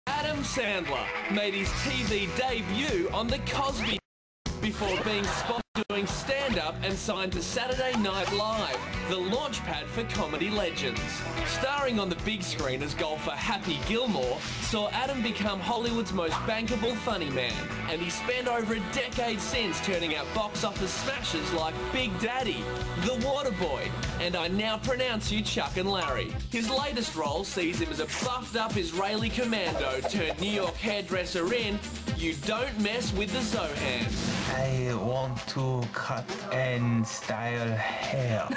Adam Sandler made his TV debut on The Cosby before being spotted doing stand-up and signed to Saturday Night Live, the launchpad for comedy legends. Starring on the big screen as golfer Happy Gilmore saw Adam become Hollywood's most bankable funny man, and he spent over a decade since turning out box office smashes like Big Daddy, The Waterboy, and I Now Pronounce You Chuck and Larry. His latest role sees him as a buffed-up Israeli commando turned New York hairdresser in You Don't Mess with the Zohan. I want to cut and style hair.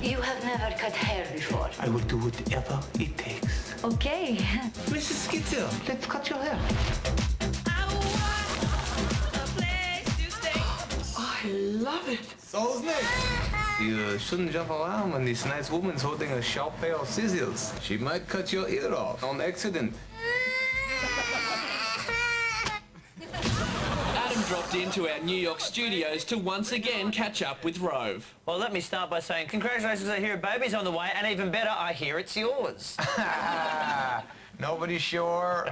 You have never cut hair before. I will do whatever it takes. Okay. Mrs. Skitzer, let's cut your hair. I love it. So's next. You shouldn't jump around when this nice woman's holding a sharp pair of scissors. She might cut your ear off on accident. Adam dropped into our New York studios to once again catch up with Rove. Well, let me start by saying congratulations, I hear a baby's on the way, and even better, I hear it's yours. Nobody's sure.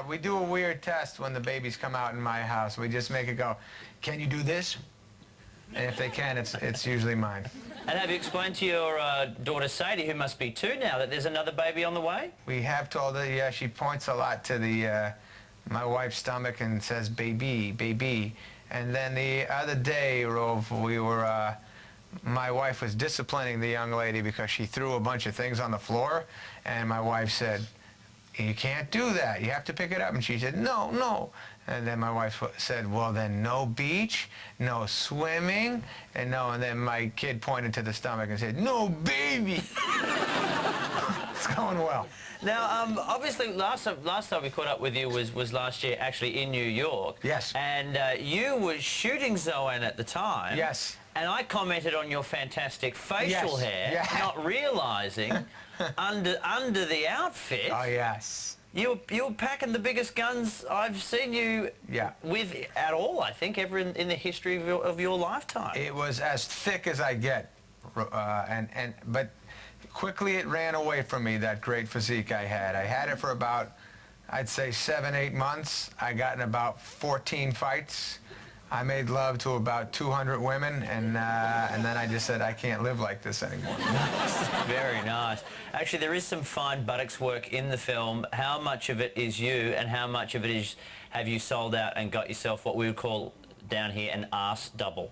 We do a weird test when the babies come out in my house. We just make it go, can you do this? And if they can, it's usually mine. And have you explained to your daughter Sadie, who must be 2 now, that there's another baby on the way? We have told her, yeah, she points a lot to the my wife's stomach and says, baby, baby. And then the other day, Rove, we were, my wife was disciplining the young lady because she threw a bunch of things on the floor, and my wife said, you can't do that. You have to pick it up. And she said, no, no. And then my wife said, well, then no beach, no swimming, and no. And then my kid pointed to the stomach and said, no baby. It's going well. Now, obviously, last time we caught up with you was last year, actually in New York. Yes. And you were shooting Zoan at the time. Yes. And I commented on your fantastic facial hair, not realising under the outfit. Oh yes. You were packing the biggest guns I've seen you with at all, I think, ever in the history of your lifetime. It was as thick as I get, but quickly it ran away from me, that great physique I had. I had it for about, I'd say 7, 8 months. I got in about 14 fights. I made love to about 200 women, and then I just said, I can't live like this anymore. Very nice. Actually, there is some fine buttocks work in the film. How much of it is you, and how much of it is have you sold out and got yourself what we would call down here an arse double?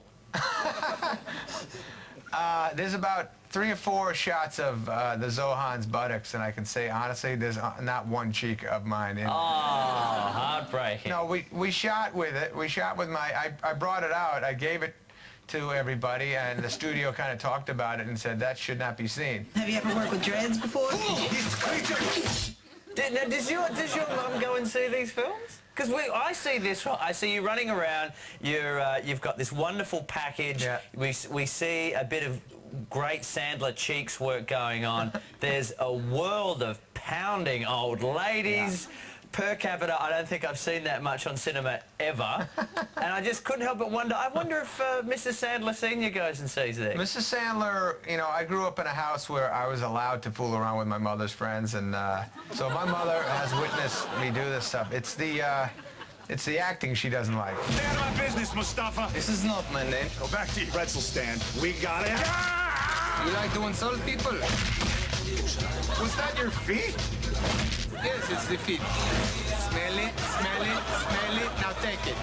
There's about 3 or 4 shots of the Zohan's buttocks, and I can say honestly, there's not one cheek of mine in. Oh, heartbreaking. No, we shot with it. We shot with my. I brought it out. I gave it to everybody, and the studio kind of talked about it and said that should not be seen. Have you ever worked with dreads before? Does your mum go and see these films? Because I see this. I see you running around. You've got this wonderful package. Yeah. We see a bit of great Sandler cheeks work going on. There's a world of pounding old ladies. Yeah. Per capita, I don't think I've seen that much on cinema ever. And I just couldn't help but wonder. I wonder if Mrs. Sandler Sr. goes and sees these. Mrs. Sandler, you know, I grew up in a house where I was allowed to fool around with my mother's friends, and so my mother has witnessed me do this stuff. It's the acting she doesn't like. Stay out of my business, Mustafa. This is not my name. Go back to your pretzel stand. We got it. You like to insult people? Was that your feet? Yes, it's the feet. Smell it, smell it, smell it. Now take it.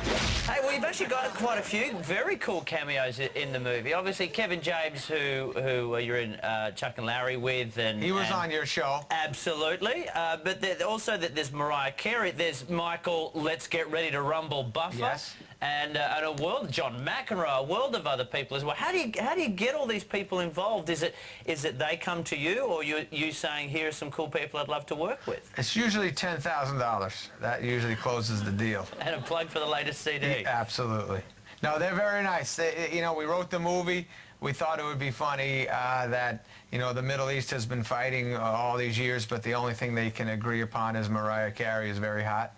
Hey, well, you've actually got quite a few very cool cameos in the movie. Obviously, Kevin James, who you're in Chuck and Larry with, and He was on your show. Absolutely, but also there's Mariah Carey. There's Michael. Let's get ready to rumble Buffer. Yes. And a world, John McEnroe, a world of other people as well. How do you get all these people involved? Is it they come to you, or you saying here are some cool people I'd love to work with? It's usually $10,000. That usually closes the deal. And a plug for the latest CD. Yeah, absolutely. No, they're very nice. You know, we wrote the movie. We thought it would be funny that, you know, the Middle East has been fighting all these years, but the only thing they can agree upon is Mariah Carey is very hot.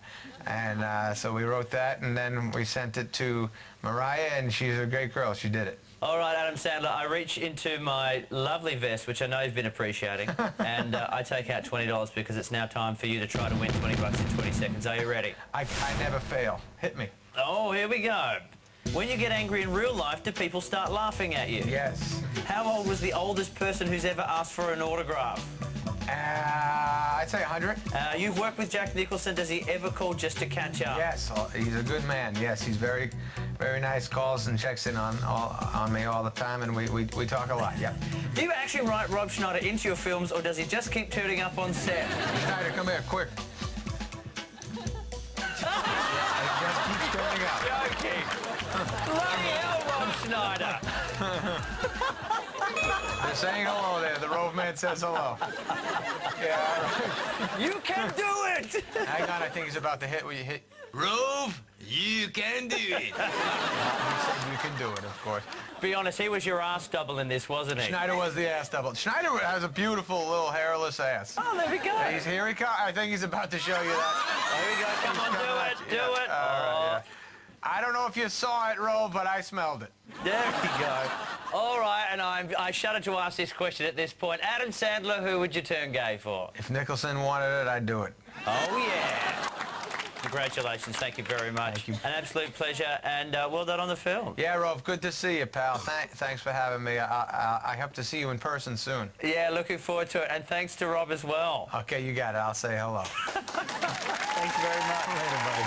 And so we wrote that, and then we sent it to Mariah, and she's a great girl. She did it. All right, Adam Sandler, I reach into my lovely vest, which I know you've been appreciating, and I take out $20 because it's now time for you to try to win $20 in 20 seconds. Are you ready? I never fail. Hit me. Oh, here we go. When you get angry in real life, do people start laughing at you? Yes. How old was the oldest person who's ever asked for an autograph? I'd say 100. You've worked with Jack Nicholson. Does he ever call just to catch up? Yes, he's a good man. Yes, he's very, very nice. Calls and checks in on me all the time, and we talk a lot. Yeah. Do you actually write Rob Schneider into your films, or does he just keep turning up on set? Schneider, come here, quick. He just keeps turning up. Joking. Bloody hell, Rob Schneider. They're saying hello there. The Rove man says hello. Yeah. You can do it. Hang on, I think he's about to hit. Will you hit? Rove, you can do it. He said you can do it, of course. Be honest, he was your ass double in this, wasn't he? Schneider was the ass double. Schneider has a beautiful little hairless ass. Oh, there we go. Here he comes. I think he's about to show you that. There we go. Come on, do it. Do it. All right, yeah. I don't know if you saw it, Rove, but I smelled it. There we go. All right, and I shudder to ask this question at this point. Adam Sandler, who would you turn gay for? If Nicholson wanted it, I'd do it. Oh, yeah. Congratulations. Thank you very much. Thank you. An absolute pleasure, and well done on the film. Yeah, Rove, good to see you, pal. Thanks for having me. I hope to see you in person soon. Yeah, looking forward to it, and thanks to Rob as well. Okay, you got it. I'll say hello. Thanks very much. Later, buddy.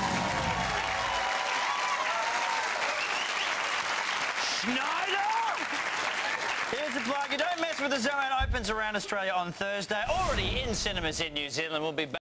Schneider! Here's the plug. You don't mess with the Zone opens around Australia on Thursday. Already in cinemas in New Zealand. We'll be back.